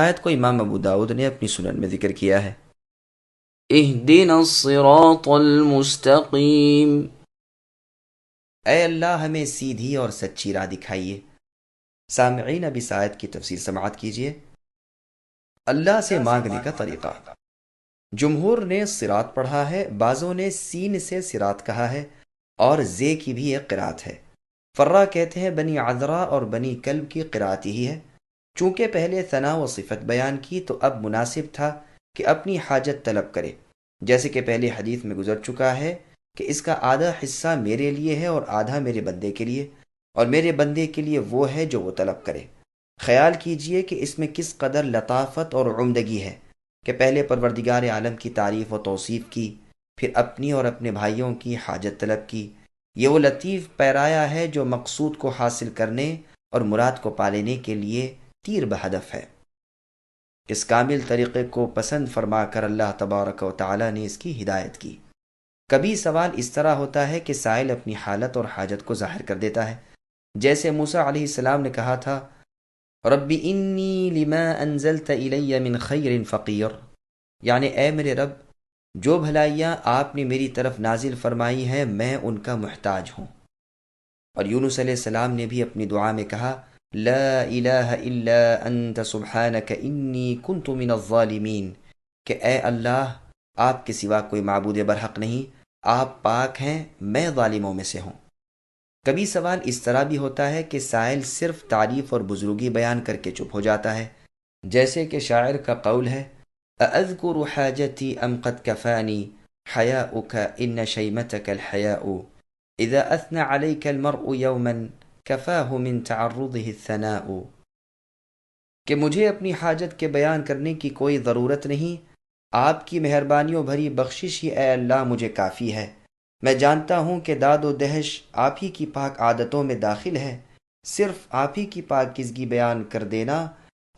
آیت کو امام ابو داود نے اپنی سنن میں ذکر کیا ہے۔ اہدنا الصراط المستقیم، اے اللہ ہمیں سیدھی اور سچی راہ دکھائیے۔ سامعین اب اس آیت کی تفسیر سماعت کیجیے۔ اللہ سے مانگنے کا طریقہ۔ جمہور نے صراط پڑھا ہے، بعضوں نے سین سے صراط کہا ہے، اور زے کی بھی ایک قرات ہے۔ فرا کہتے ہیں بنی عذرا اور بنی کلب کی قرات ہی ہے۔ چونکہ پہلے ثنا و صفت بیان کی تو اب مناسب تھا کہ اپنی حاجت طلب کرے، جیسے کہ پہلے حدیث میں گزر چکا ہے کہ اس کا آدھا حصہ میرے لیے ہے اور آدھا میرے بندے کے لیے، اور میرے بندے کے لیے وہ ہے جو وہ طلب کرے۔ خیال کیجئے کہ اس میں کس قدر لطافت اور عمدگی ہے کہ پہلے پروردگار عالم کی تعریف و توصیف کی، پھر اپنی اور اپنے بھائیوں کی حاجت طلب کی۔ یہ وہ لطیف پیرایا ہے جو مقصود کو حاصل کرنے اور مراد کو پالینے کے لیے تیر بہدف ہے۔ اس کامل طریقے کو پسند فرما کر اللہ تبارک و تعالی نے اس کی ہدایت کی۔ کبھی سوال اس طرح ہوتا ہے کہ سائل اپنی حالت اور حاجت کو ظاہر کر دیتا ہے، جیسے موسیٰ علیہ السلام نے کہا تھا رب انی لما انزلت الی من خیر فقیر، یعنی اے میرے رب جو بھلائیاں آپ نے میری طرف نازل فرمائی ہیں میں ان کا محتاج ہوں۔ اور یونس علیہ السلام نے بھی اپنی دعا میں کہا لا الہ الا انت سبحانک انی کنت من الظالمین، کہ اے اللہ آپ کے سوا کوئی معبود برحق نہیں، آپ پاک ہیں، میں ظالموں میں سے ہوں۔ کبھی سوال اس طرح بھی ہوتا ہے کہ سائل صرف تعریف اور بزرگی بیان کر کے چپ ہو جاتا ہے، جیسے کہ شاعر کا قول ہے اذکر حاجتی ام قد کفانی حیاؤک ان شیمتک الحیاء اذا اثنى علیک المرء یوما کفاہ من تعرضه الثناء، کہ مجھے اپنی حاجت کے بیان کرنے کی کوئی ضرورت نہیں، آپ کی مہربانیوں بھری بخشش ہی اے اللہ مجھے کافی ہے۔ میں جانتا ہوں کہ داد و دہش آپ ہی کی پاک عادتوں میں داخل ہے، صرف آپ ہی کی پاکیزگی بیان کر دینا،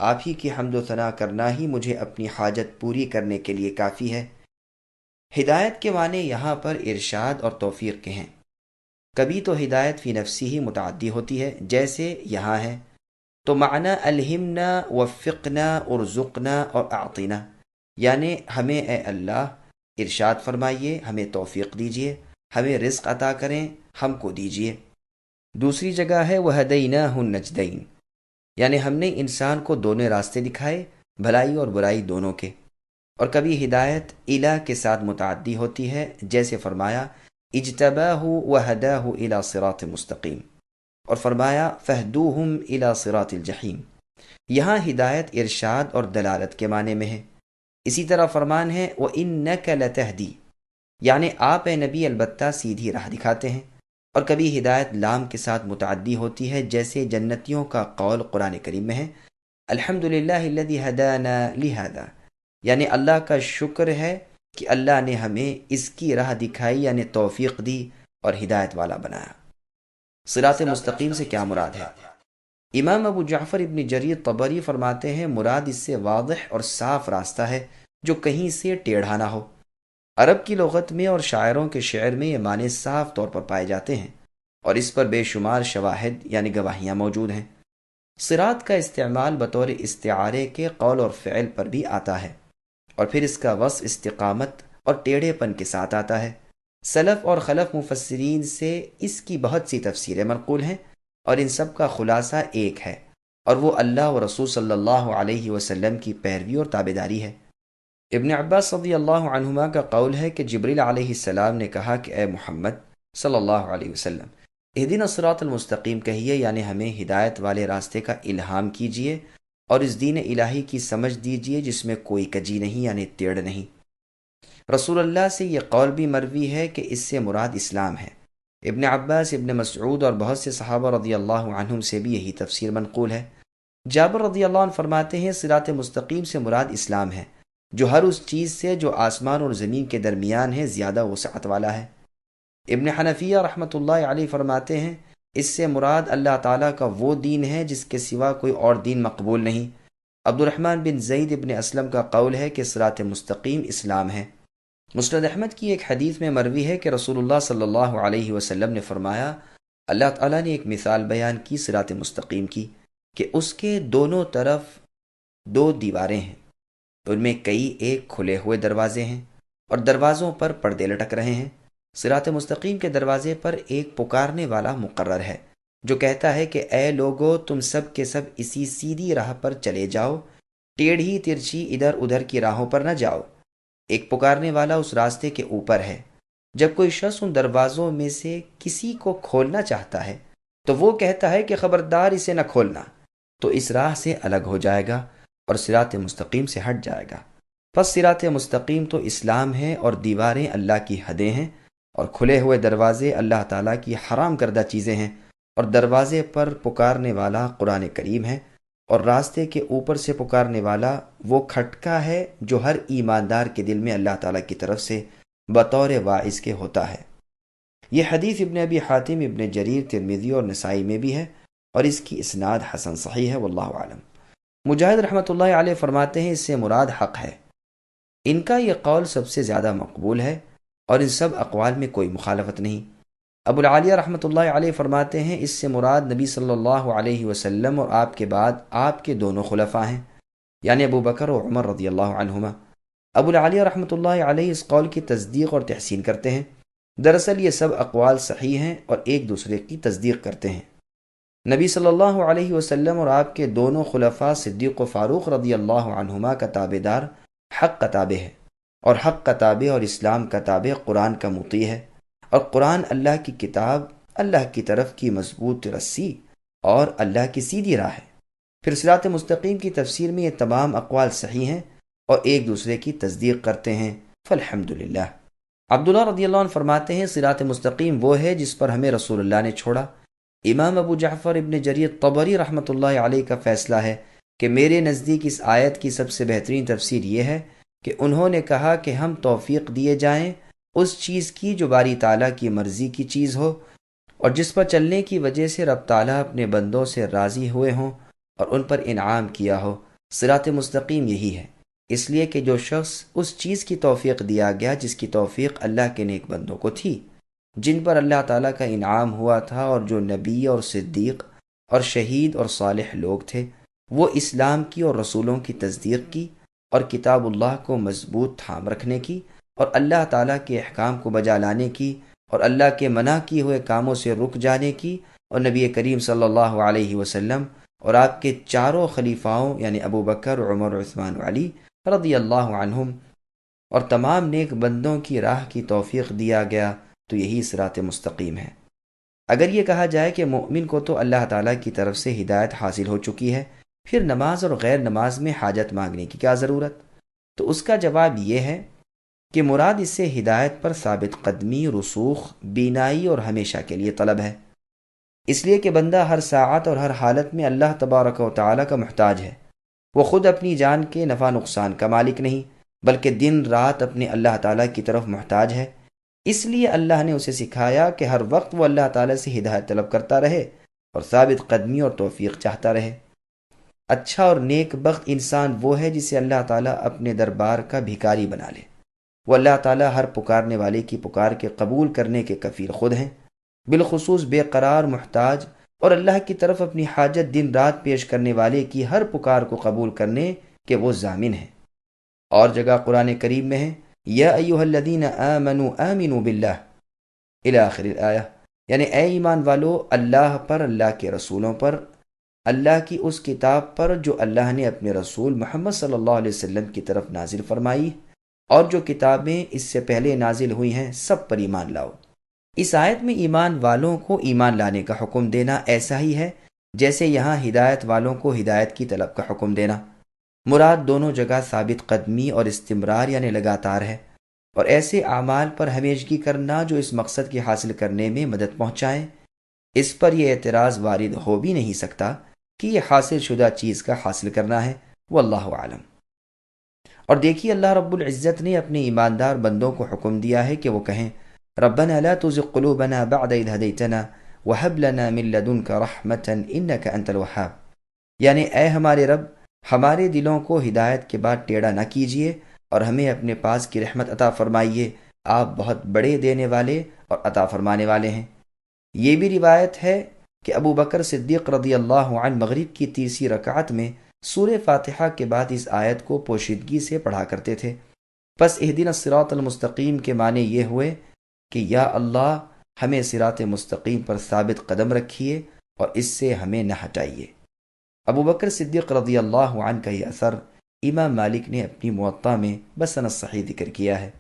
آپ ہی کی حمد و ثنا کرنا ہی مجھے اپنی حاجت پوری کرنے کے لیے کافی ہے۔ ہدایت کے معنی یہاں پر ارشاد اور توفیق کے ہیں۔ کبھی تو ہدایت فی نفسی ہی متعدی ہوتی ہے، جیسے یہاں ہے تو معنی الہمنا وفقنا ارزقنا اور اعطینا، یعنی ہمیں اے اللہ ارشاد فرمائیے، ہمیں توفیق دیجیے، ہمیں رزق عطا کریں، ہم کو دیجیے۔ دوسری جگہ ہے وہدیناہ النجدین، یعنی ہم نے انسان کو دونوں راستے دکھائے، بھلائی اور برائی دونوں کے۔ اور کبھی ہدایت الہ کے ساتھ متعدی ہوتی ہے، جیسے فرمایا اجتباہ وہداہ الی صراط مستقیم، اور فرمایا فہدوہم الی صراط الجحیم۔ یہاں ہدایت ارشاد اور دلالت کے معنی میں ہے۔ اسی طرح فرمان ہے وَإِنَّكَ لَتَهْدِي، یعنی آپ اے نبی البتہ سیدھی راہ دکھاتے ہیں۔ اور کبھی ہدایت لام کے ساتھ متعدی ہوتی ہے، جیسے جنتیوں کا قول قرآن کریم میں ہے الحمدللہ الذی ہدانا لہذا، یعنی اللہ کا شکر ہے کہ اللہ نے ہمیں اس کی راہ دکھائی، یعنی توفیق دی اور ہدایت والا بنایا۔ صراط مستقیم سے کیا مراد ہے؟ امام ابو جعفر ابن جریر طبری فرماتے ہیں مراد اس سے واضح اور صاف راستہ ہے جو کہیں سے ٹیڑھا نہ ہو۔ عرب کی لغت میں اور شاعروں کے شعر میں یہ معنی صاف طور پر پائے جاتے ہیں، اور اس پر بے شمار شواہد یعنی گواہیاں موجود ہیں۔ صراط کا استعمال بطور استعارے کے قول اور فعل پر بھی آتا ہے، اور پھر اس کا وصف استقامت اور ٹیڑھے پن کے ساتھ آتا ہے۔ سلف اور خلف مفسرین سے اس کی بہت سی تفسیریں منقول ہیں، اور ان سب کا خلاصہ ایک ہے، اور وہ اللہ و رسول صلی اللہ علیہ وسلم کی پیروی اور تابعداری ہے۔ ابن عباس رضی اللہ عنہما کا قول ہے کہ جبریل علیہ السلام نے کہا کہ اے محمد صلی اللہ علیہ وسلم اہدنا الصراط المستقیم کہیے، یعنی ہمیں ہدایت والے راستے کا الہام کیجیے اور اس دین الہی کی سمجھ دیجیے جس میں کوئی کجی نہیں، یعنی ٹیڑھ نہیں۔ رسول اللہ سے یہ قول بھی مروی ہے کہ اس سے مراد اسلام ہے۔ ابن عباس، ابن مسعود اور بہت سے صحابہ رضی اللہ عنہم سے بھی یہی تفسیر منقول ہے۔ جابر رضی اللہ عنہ فرماتے ہیں صراط مستقیم سے مراد اسلام ہے، جو ہر اس چیز سے جو آسمان اور زمین کے درمیان ہے زیادہ وسعت والا ہے۔ ابن حنفیہ رحمۃ اللہ علیہ فرماتے ہیں اس سے مراد اللہ تعالیٰ کا وہ دین ہے جس کے سوا کوئی اور دین مقبول نہیں۔ عبد الرحمن بن زید ابن اسلم کا قول ہے کہ صراط مستقیم اسلام ہے۔ مسند احمد کی ایک حدیث میں مروی ہے کہ رسول اللہ صلی اللہ علیہ وسلم نے فرمایا اللہ تعالیٰ نے ایک مثال بیان کی صراط مستقیم کی کہ اس کے دونوں طرف دو دیواریں ہیں، ان میں کئی ایک کھلے ہوئے دروازے ہیں اور دروازوں پر پردے لٹک رہے ہیں۔ صراط مستقیم کے دروازے پر ایک پکارنے والا مقرر ہے جو کہتا ہے کہ اے لوگو، تم سب کے سب اسی سیدھی راہ پر چلے جاؤ، ٹیڑھی ترچھی ادھر ادھر کی راہوں پر نہ جاؤ۔ ایک پکارنے والا اس راستے کے اوپر ہے۔ جب کوئی شخص ان دروازوں میں سے کسی کو کھولنا چاہتا ہے تو وہ کہتا ہے کہ خبردار اسے نہ کھولنا، تو اس راہ سے الگ ہو جائے گا اور صراط مستقیم سے ہٹ جائے گا۔ پس صراط مستقیم تو اسلام ہے اور دیواریں اللہ کی حدیں ہیں، اور کھلے ہوئے دروازے اللہ تعالیٰ کی حرام کردہ چیزیں ہیں، اور دروازے پر پکارنے والا قرآن کریم ہے، اور راستے کے اوپر سے پکارنے والا وہ کھٹکا ہے جو ہر ایماندار کے دل میں اللہ تعالیٰ کی طرف سے بطور واعظ کے ہوتا ہے۔ یہ حدیث ابن ابی حاتم، ابن جریر، ترمذی اور نسائی میں بھی ہے، اور اس کی اسناد حسن صحیح ہے، واللہ عالم۔ مجاہد رحمۃ اللہ علیہ فرماتے ہیں اس سے مراد حق ہے۔ ان کا یہ قول سب سے زیادہ مقبول ہے اور ان سب اقوال میں کوئی مخالفت نہیں۔ ابو العالیہ رحمۃ اللہ علیہ فرماتے ہیں اس سے مراد نبی صلی اللہ علیہ وسلم اور آپ کے بعد آپ کے دونوں خلفاء ہیں، یعنی ابو بکر و عمر رضی اللہ عنہما۔ ابو العالیہ رحمۃ اللہ علیہ اس قول کی تصدیق اور تحسین کرتے ہیں۔ دراصل یہ سب اقوال صحیح ہیں اور ایک دوسرے کی تصدیق کرتے ہیں۔ نبی صلی اللہ علیہ وسلم اور آپ کے دونوں خلفاء صدیق و فاروق رضی اللہ عنہما کا تابع دار حق کا تابع ہے، اور حق کا تابع اور اسلام کا تابع قرآن کا مطیع ہے، اور قرآن اللہ کی کتاب، اللہ کی طرف کی مضبوط رسی اور اللہ کی سیدھی راہ ہے۔ پھر صراط مستقیم کی تفسیر میں یہ تمام اقوال صحیح ہیں اور ایک دوسرے کی تصدیق کرتے ہیں، فالحمدللہ۔ عبداللہ رضی اللہ عنہ فرماتے ہیں صراط مستقیم وہ ہے جس پر ہمیں رسول اللہ نے چھوڑا۔ امام ابو جعفر ابن جریر طبری رحمۃ اللہ علیہ کا فیصلہ ہے کہ میرے نزدیک اس آیت کی سب سے بہترین تفسیر یہ ہے کہ انہوں نے کہا کہ ہم توفیق دیے جائیں اس چیز کی جو باری تعالیٰ کی مرضی کی چیز ہو اور جس پر چلنے کی وجہ سے رب تعالیٰ اپنے بندوں سے راضی ہوئے ہوں اور ان پر انعام کیا ہو۔ صراط مستقیم یہی ہے، اس لیے کہ جو شخص اس چیز کی توفیق دیا گیا جس کی توفیق اللہ کے نیک بندوں کو تھی، جن پر اللہ تعالیٰ کا انعام ہوا تھا، اور جو نبی اور صدیق اور شہید اور صالح لوگ تھے، وہ اسلام کی اور رسولوں کی تصدیق کی اور کتاب اللہ کو مضبوط تھام رکھنے کی اور اللہ تعالیٰ کے احکام کو بجا لانے کی اور اللہ کے منع کیے ہوئے کاموں سے رک جانے کی، اور نبی کریم صلی اللہ علیہ وسلم اور آپ کے چاروں خلیفاؤں یعنی ابو بکر، عمر، عثمان و علی رضی اللہ عنہم اور تمام نیک بندوں کی راہ کی توفیق دیا گیا، تو یہی صراط مستقیم ہے۔ اگر یہ کہا جائے کہ مومن کو تو اللہ تعالیٰ کی طرف سے ہدایت حاصل ہو چکی ہے، پھر نماز اور غیر نماز میں حاجت مانگنے کی کیا ضرورت؟ تو اس کا جواب یہ ہے کہ مراد اس سے ہدایت پر ثابت قدمی، رسوخ، بینائی اور ہمیشہ کے لیے طلب ہے، اس لیے کہ بندہ ہر ساعت اور ہر حالت میں اللہ تبارک و تعالیٰ کا محتاج ہے۔ وہ خود اپنی جان کے نفع نقصان کا مالک نہیں، بلکہ دن رات اپنے اللہ تعالیٰ کی طرف محتاج ہے۔ اس لیے اللہ نے اسے سکھایا کہ ہر وقت وہ اللہ تعالیٰ سے ہدایت طلب کرتا رہے اور ثابت قدمی اور توفیق چاہتا رہے۔ اچھا اور نیک بخت انسان وہ ہے جسے اللہ تعالیٰ اپنے دربار کا بھکاری بنا لے۔ وہ اللہ تعالیٰ ہر پکارنے والے کی پکار کے قبول کرنے کے کفیل خود ہیں، بالخصوص بے قرار محتاج اور اللہ کی طرف اپنی حاجت دن رات پیش کرنے والے کی ہر پکار کو قبول کرنے کے وہ ضامن ہیں۔ اور جگہ قرآن کریم میں ہے یا ایھا الذین آمنوا آمنوا باللہ الی آخر الآیہ، یعنی اے ایمان والو، اللہ پر، اللہ کے رسولوں پر، اللہ کی اس کتاب پر جو اللہ نے اپنے رسول محمد صلی اللہ علیہ وسلم کی طرف نازل فرمائی، اور جو کتابیں اس سے پہلے نازل ہوئی ہیں سب پر ایمان لاؤ۔ اس آیت میں ایمان والوں کو ایمان لانے کا حکم دینا ایسا ہی ہے جیسے یہاں ہدایت والوں کو ہدایت کی طلب کا حکم دینا۔ مراد دونوں جگہ ثابت قدمی اور استمرار یعنی لگاتار ہے، اور ایسے اعمال پر ہمیشگی کرنا جو اس مقصد کے حاصل کرنے میں مدد پہنچائیں۔ اس پر یہ اعتراض وارد ہو بھی نہیں سکتا کہ یہ حاصل شدہ چیز کا حاصل کرنا ہے، واللہ اعلم۔ اور دیکھیے اللہ رب العزت نے اپنے ایماندار بندوں کو حکم دیا ہے کہ وہ کہیں ربنا لا تزغ قلوبنا بعد اذ هديتنا وهب لنا من لدنك رحمة انك انت الوهاب، یعنی اے ہمارے رب، ہمارے دلوں کو ہدایت کے بعد ٹیڑھا نہ کیجیے اور ہمیں اپنے پاس کی رحمت عطا فرمائیے، آپ بہت بڑے دینے والے اور عطا فرمانے والے ہیں۔ یہ بھی روایت ہے کہ ابو بکر صدیق رضی اللہ عنہ مغرب کی تیسری رکعت میں سورہ فاتحہ کے بعد اس آیت کو پوشیدگی سے پڑھا کرتے تھے۔ پس اہدنا الصراط المستقیم کے معنی یہ ہوئے کہ یا اللہ ہمیں صراط مستقیم پر ثابت قدم رکھیے اور اس سے ہمیں نہ ہٹائیے۔ ابو بکر صدیق رضی اللہ عنہ کا یہ اثر امام مالک نے اپنی موطا میں بسند صحیح ذکر کیا ہے۔